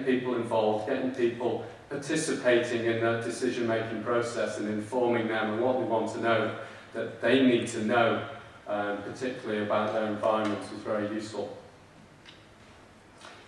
getting people involved, getting people participating in that decision-making process and informing them and what they want to know, that they need to know, particularly about their environments, was very useful.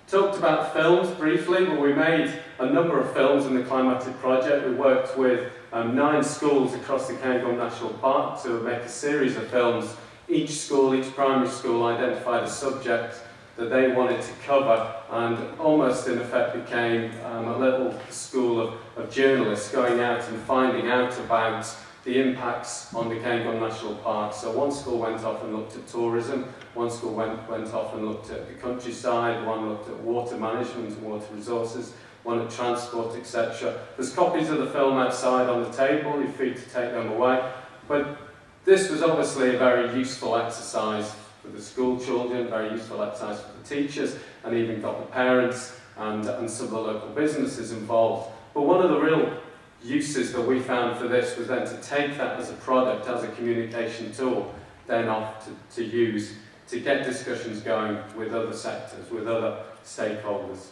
Talked about films briefly. Well, we made a number of films in the Clim-ATIC project. We worked with 9 schools across the Cairngorm National Park to make a series of films. Each school, each primary school, identified a subject that they wanted to cover, and almost in effect became a little school of journalists going out and finding out about the impacts on the Cairngorm National Park. So one school went off and looked at tourism, one school went off and looked at the countryside, one looked at water management and water resources, one at transport, etc. There's copies of the film outside on the table, you're free to take them away. But this was obviously a very useful exercise for the school children, very useful exercise for the teachers, and even got the parents and some of the local businesses involved. But one of the real uses that we found for this was then to take that as a product, as a communication tool, then off to use to get discussions going with other sectors, with other stakeholders.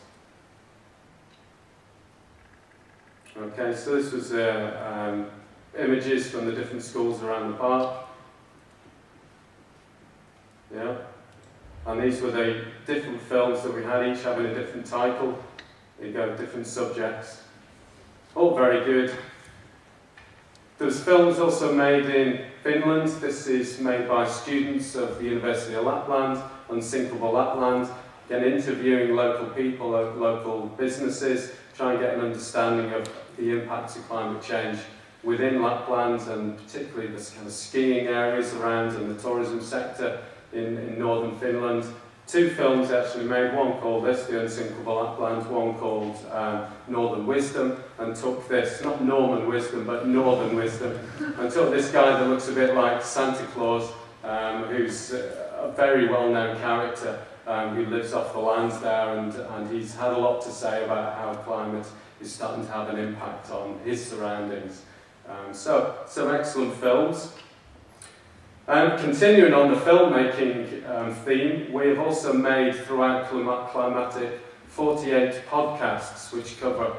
Okay, so this was images from the different schools around the park. Yeah, and these were the different films that we had, each having a different title. There you go, different subjects. All very good. There's films also made in Finland. This is made by students of the University of Lapland on Sinkable Lapland. Again, interviewing local people, local businesses, trying to get an understanding of the impacts of climate change within Lapland, and particularly this kind of skiing areas around and the tourism sector in northern Finland. 2 films actually made, one called this, The Unsinkable Lapland, one called Northern Wisdom, and took this, not Norman Wisdom, but Northern Wisdom, and took this guy that looks a bit like Santa Claus, who's a very well-known character, who lives off the lands there, and he's had a lot to say about how climate is starting to have an impact on his surroundings. So, some excellent films. Continuing on the filmmaking theme, we have also made throughout Clim-ATIC 48 podcasts which cover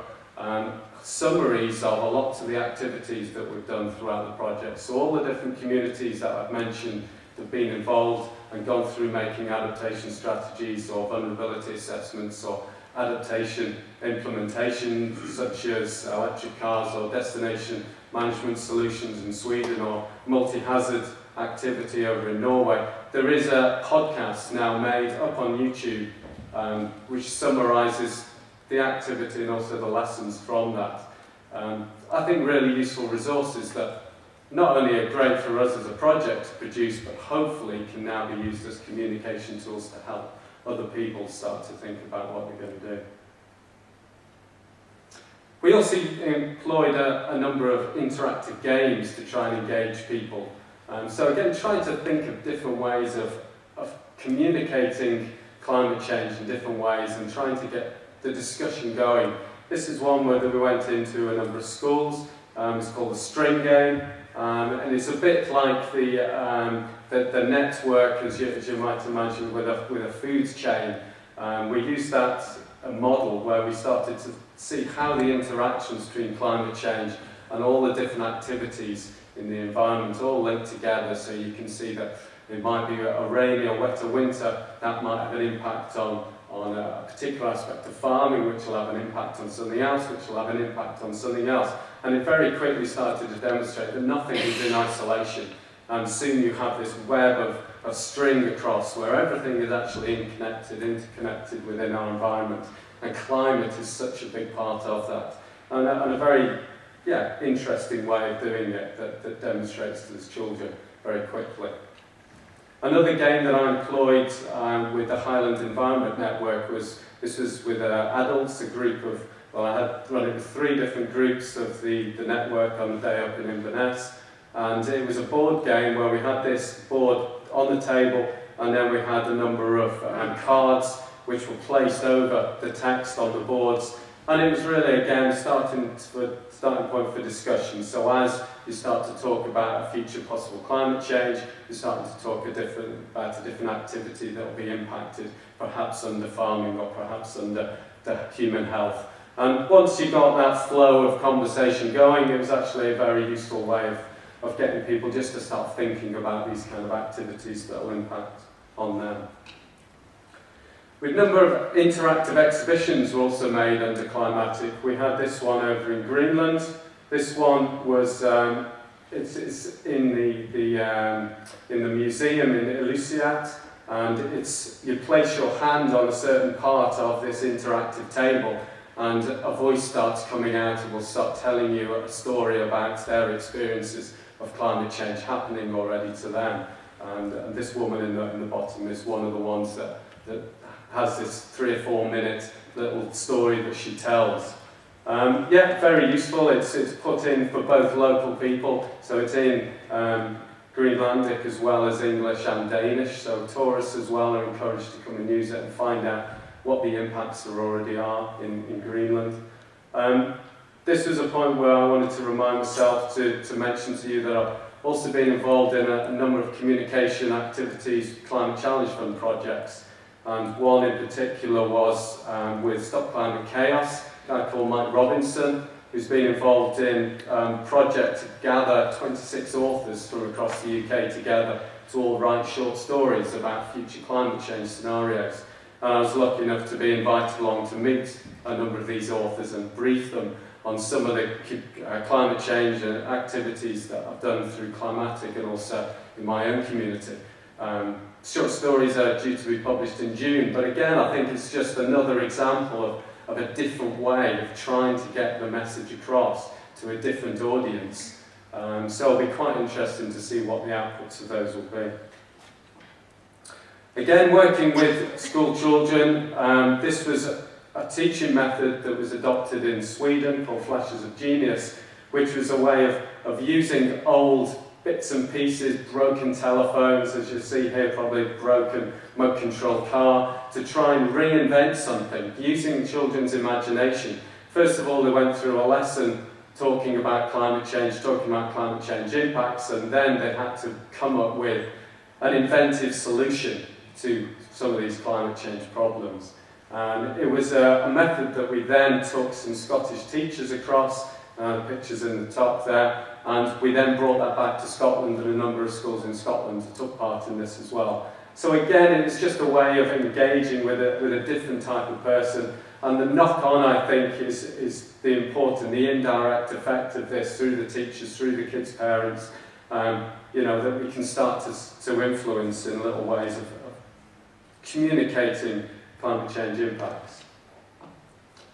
summaries of a lot of the activities that we've done throughout the project. So all the different communities that I've mentioned have been involved and gone through making adaptation strategies or vulnerability assessments or adaptation implementation, such as electric cars or destination management solutions in Sweden or multi-hazard activity over in Norway. There is a podcast now made up on YouTube which summarises the activity and also the lessons from that. I think really useful resources that not only are great for us as a project to produce, but hopefully can now be used as communication tools to help other people start to think about what they're going to do. We also employed a number of interactive games to try and engage people. So again, trying to think of different ways of communicating climate change in different ways and trying to get the discussion going. This is one where we went into a number of schools. It's called the String Game, and it's a bit like the network, as you might imagine, with a food chain. We used that model where we started to see how the interactions between climate change and all the different activities in the environment all linked together, so you can see that it might be a rainy or wetter winter, that might have an impact on a particular aspect of farming, which will have an impact on something else, which will have an impact on something else. And it very quickly started to demonstrate that nothing is in isolation, and soon you have this web of string across where everything is actually interconnected within our environment, and climate is such a big part of that. And a very interesting way of doing it that demonstrates to the children very quickly. Another game that I employed with the Highland Environment Network was with adults, a group of, I had run it with 3 different groups of the network on the day up in Inverness, and it was a board game where we had this board on the table, and then we had a number of cards which were placed over the text on the boards. And it was really, again, starting point for discussion. So as you start to talk about a future possible climate change, you're starting to talk about a different activity that will be impacted, perhaps under farming or perhaps under human health. And once you got that flow of conversation going, it was actually a very useful way of getting people just to start thinking about these kind of activities that will impact on them. A number of interactive exhibitions were also made under Clim-ATIC. We had this one over in Greenland. This one was it's in the museum in Elusiat, and you place your hand on a certain part of this interactive table, and a voice starts coming out and will start telling you a story about their experiences of climate change happening already to them. And this woman in the bottom is one of the ones that has this 3 or 4 minute little story that she tells. Yeah, very useful. It's put in for both local people, so it's in Greenlandic as well as English and Danish, so tourists as well are encouraged to come and use it and find out what the impacts there already are in Greenland. This was a point where I wanted to remind myself to mention to you that I've also been involved in a number of communication activities, Climate Challenge Fund projects, and one in particular was with Stop Climate Chaos, a guy called Mike Robinson, who's been involved in a project to gather 26 authors from across the UK together to all write short stories about future climate change scenarios. And I was lucky enough to be invited along to meet a number of these authors and brief them on some of the climate change activities that I've done through Clim-ATIC and also in my own community. Short stories are due to be published in June, but again I think it's just another example of a different way of trying to get the message across to a different audience. So it'll be quite interesting to see what the outputs of those will be. Again, working with school children, this was a teaching method that was adopted in Sweden called Flashes of Genius, which was a way of using old bits and pieces, broken telephones, as you see here, probably broken remote-controlled car, to try and reinvent something, using children's imagination. First of all, they went through a lesson talking about climate change impacts, and then they had to come up with an inventive solution to some of these climate change problems. And it was a method that we then took some Scottish teachers across, pictures in the top there, and we then brought that back to Scotland, and a number of schools in Scotland took part in this as well. So again, it's just a way of engaging with a different type of person, and the knock-on, I think, is the important, the indirect effect of this through the teachers, through the kids' parents, you know, that we can start to influence in little ways of communicating climate change impacts.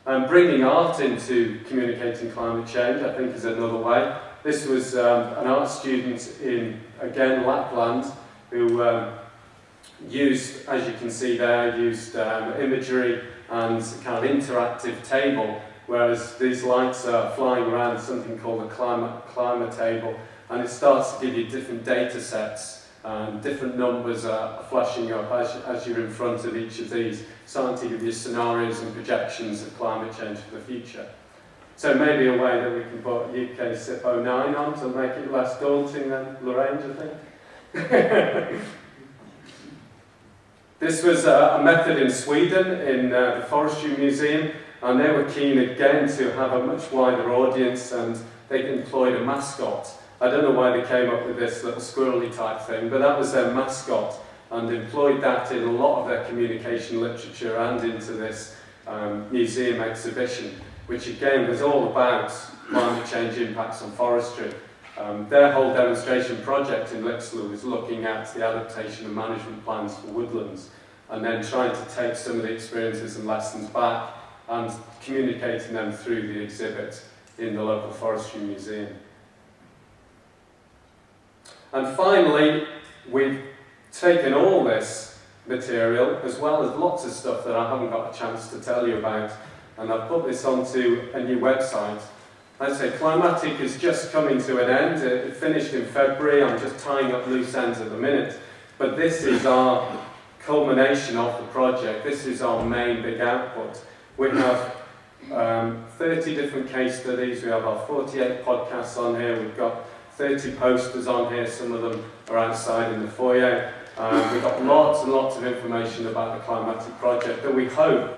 And bringing art into communicating climate change, I think, is another way. This was an art student in, again, Lapland, who used, as you can see there, imagery and kind of interactive table, whereas these lights are flying around something called a climate table, and it starts to give you different data sets. Different numbers are flashing up as you're in front of each of these, starting to give you scenarios and projections of climate change for the future. So maybe a way that we can put UK SIP 09 on to make it less daunting than Lorraine, do you think? This was a method in Sweden, in the Forestry Museum, and they were keen again to have a much wider audience, and they employed a mascot. I don't know why they came up with this little squirrely type thing, but that was their mascot, and employed that in a lot of their communication literature and into this museum exhibition, which again was all about climate change impacts on forestry. Their whole demonstration project in Lixley was looking at the adaptation and management plans for woodlands, and then trying to take some of the experiences and lessons back and communicating them through the exhibit in the local forestry museum. And finally, we've taken all this material, as well as lots of stuff that I haven't got a chance to tell you about, and I've put this onto a new website. I'd say Clim-ATIC is just coming to an end. It finished in February. I'm just tying up loose ends at the minute. But this is our culmination of the project. This is our main big output. We have 30 different case studies. We have our 48 podcasts on here. We've got 30 posters on here. Some of them are outside in the foyer. We've got lots and lots of information about the Clim-ATIC project that we hope